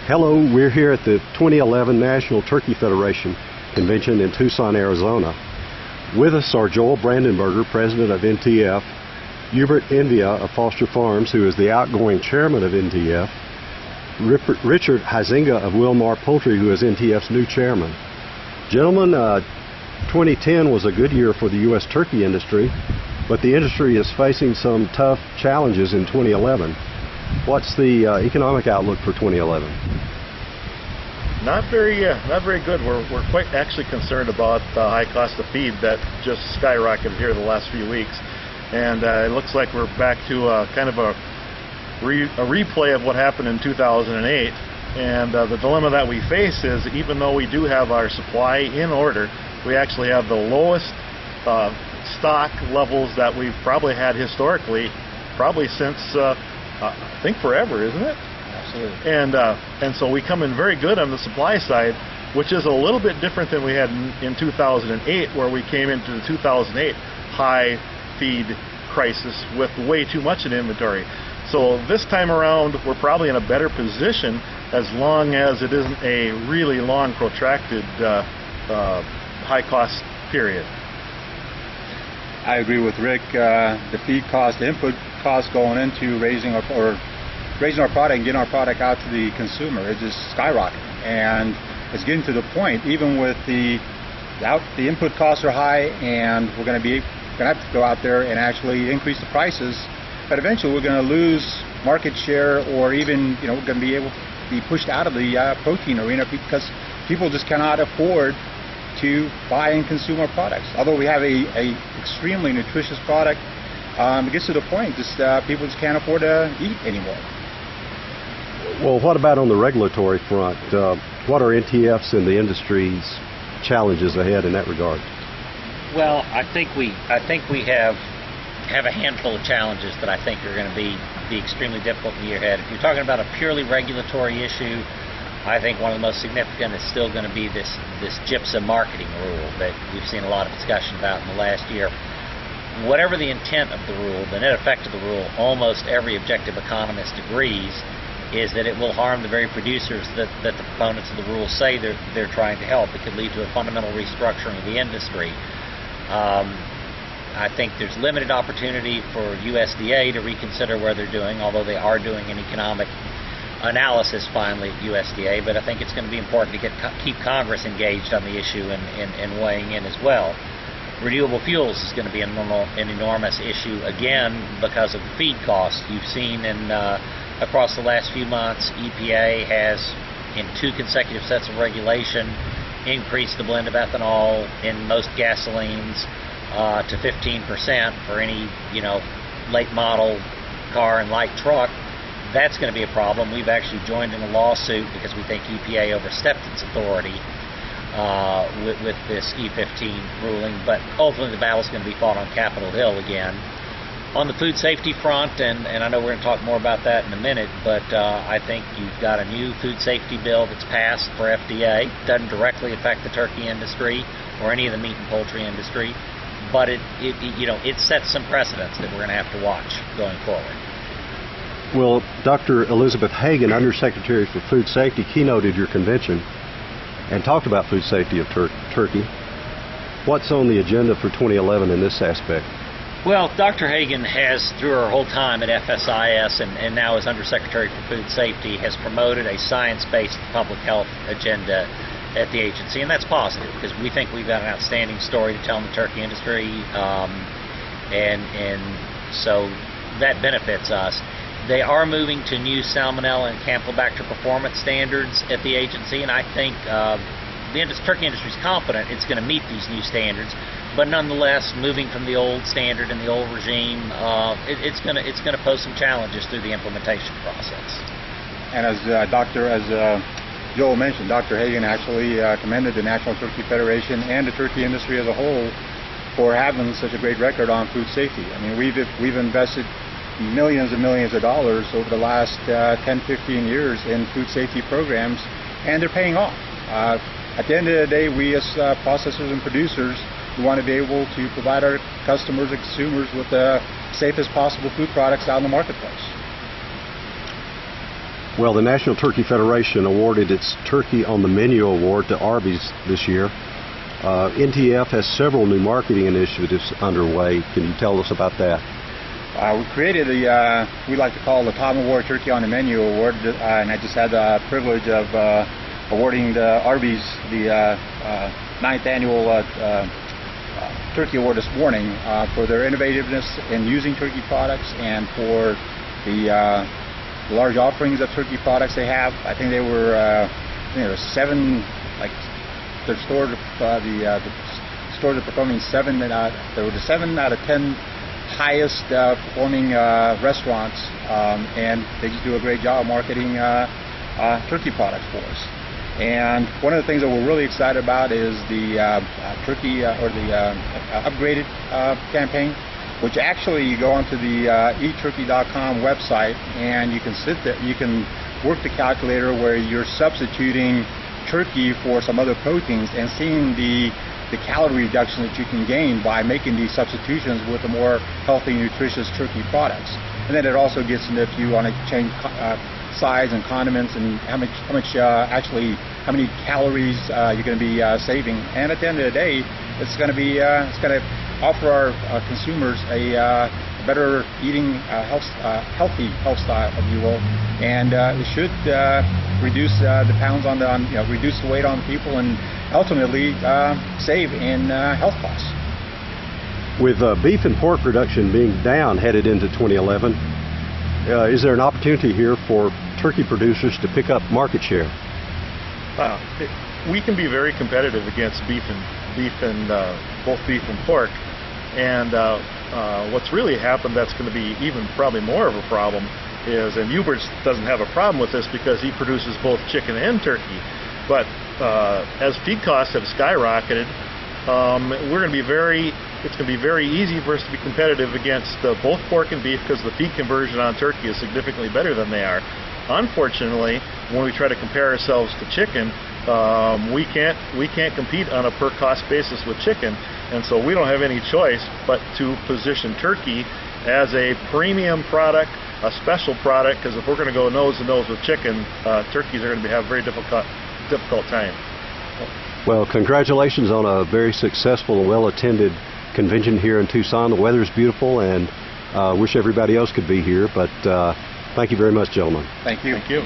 Hello, we're here at the 2011 National Turkey Federation Convention in Tucson, Arizona. With us are Joel Brandenberger, president of NTF, Hubert Envia of Foster Farms, who is the outgoing chairman of NTF, Richard Huizinga of Wilmar Poultry, who is NTF's new chairman. Gentlemen, 2010 was a good year for the U.S. turkey industry, but the industry is facing some tough challenges in 2011. What's the economic outlook for 2011? Not very good. We're quite actually concerned about the high cost of feed that just skyrocketed here the last few weeks, and it looks like we're back to kind of a replay of what happened in 2008. And the dilemma that we face is, even though we do have our supply in order, we actually have the lowest stock levels that we've probably had historically, probably since I think forever, isn't it? Absolutely. And so we come in very good on the supply side, which is a little bit different than we had in 2008, where we came into the 2008 high feed crisis with way too much in inventory. So this time around, we're probably in a better position, as long as it isn't a really long, protracted high cost period. I agree with Rick. The feed cost, the input cost going into raising our product and getting our product out to the consumer is just skyrocketing, and it's getting to the point, even with the input costs are high, and we're going to have to go out there and actually increase the prices, but eventually we're going to lose market share, or even we're going to be able to be pushed out of the protein arena, because people just cannot afford to buy and consume our products. Although we have a extremely nutritious product, it gets to the point just people just can't afford to eat anymore. Well, what about on the regulatory front? What are NTF's and the industry's challenges ahead in that regard? Well, I think we have a handful of challenges that I think are going to be extremely difficult in the year ahead. If you're talking about a purely regulatory issue, I think one of the most significant is still going to be this gypsum marketing rule that we've seen a lot of discussion about in the last year. Whatever the intent of the rule, the net effect of the rule, almost every objective economist agrees, is that it will harm the very producers that the proponents of the rule say they're trying to help. It could lead to a fundamental restructuring of the industry. I think there's limited opportunity for USDA to reconsider where they're doing, although they are doing an economic analysis finally at USDA, but I think it's going to be important to keep Congress engaged on the issue and weighing in as well. Renewable fuels is going to be an enormous issue, again, because of the feed costs. You've seen across the last few months, EPA has, in 2 consecutive sets of regulation, increased the blend of ethanol in most gasolines to 15% for any late model car and light truck. That's going to be a problem. We've actually joined in a lawsuit because we think EPA overstepped its authority with this E15 ruling, but ultimately the battle's going to be fought on Capitol Hill again. On the food safety front, and I know we're going to talk more about that in a minute, but I think you've got a new food safety bill that's passed for FDA. It doesn't directly affect the turkey industry or any of the meat and poultry industry, but it sets some precedents that we're going to have to watch going forward. Well, Dr. Elizabeth Hagan, Undersecretary for Food Safety, keynoted your convention and talked about food safety of turkey. What's on the agenda for 2011 in this aspect? Well, Dr. Hagan has, through her whole time at FSIS and now as Undersecretary for Food Safety, has promoted a science-based public health agenda at the agency, and that's positive because we think we've got an outstanding story to tell in the turkey industry, and so that benefits us. They are moving to new Salmonella and Campylobacter performance standards at the agency, and I think the turkey industry is confident it's going to meet these new standards. But nonetheless, moving from the old standard and the old regime, it's going to pose some challenges through the implementation process. And as Joel mentioned, Dr. Hagan actually commended the National Turkey Federation and the turkey industry as a whole for having such a great record on food safety. I mean, we've invested millions and millions of dollars over the last 10-15 years in food safety programs, and they're paying off. At the end of the day, we as processors and producers, we want to be able to provide our customers and consumers with the safest possible food products out in the marketplace. Well, the National Turkey Federation awarded its Turkey on the Menu award to Arby's this year. NTF has several new marketing initiatives underway. Can you tell us about that? We created we like to call the Tom Award Turkey on the Menu Award, and I just had the privilege of awarding the Arby's the 9th annual Turkey Award this morning for their innovativeness in using turkey products and for the large offerings of turkey products they have. I think there were 7, like their store, the stores are performing 7. There were the 7 out of 10 highest performing restaurants, and they just do a great job marketing turkey products for us. And one of the things that we're really excited about is the turkey or the upgraded campaign, which actually you go onto the eatturkey.com website and you can sit there, you can work the calculator where you're substituting turkey for some other proteins and seeing the calorie reduction that you can gain by making these substitutions with the more healthy, nutritious turkey products. And then it also gets into if you want to change size and condiments and how many calories you're going to be saving. And at the end of the day, it's going to offer our consumers a better eating healthy health style, if you will, and it should reduce the pounds reduce the weight on people and ultimately save in health costs. With beef and pork production being down headed into 2011, is there an opportunity here for turkey producers to pick up market share? We can be very competitive against both beef and pork, and what's really happened that's going to be even probably more of a problem is, and Hubert's doesn't have a problem with this because he produces both chicken and turkey, but as feed costs have skyrocketed, it's going to be very easy for us to be competitive against both pork and beef because the feed conversion on turkey is significantly better than they are. Unfortunately, when we try to compare ourselves to chicken, we can't compete on a per cost basis with chicken, and so we don't have any choice but to position turkey as a premium product, a special product, because if we're going to go nose to nose with chicken, turkeys are going to have a very difficult time. Well, congratulations on a very successful and well-attended convention here in Tucson. The weather's beautiful, and wish everybody else could be here, but thank you very much, gentlemen. Thank you. Thank you.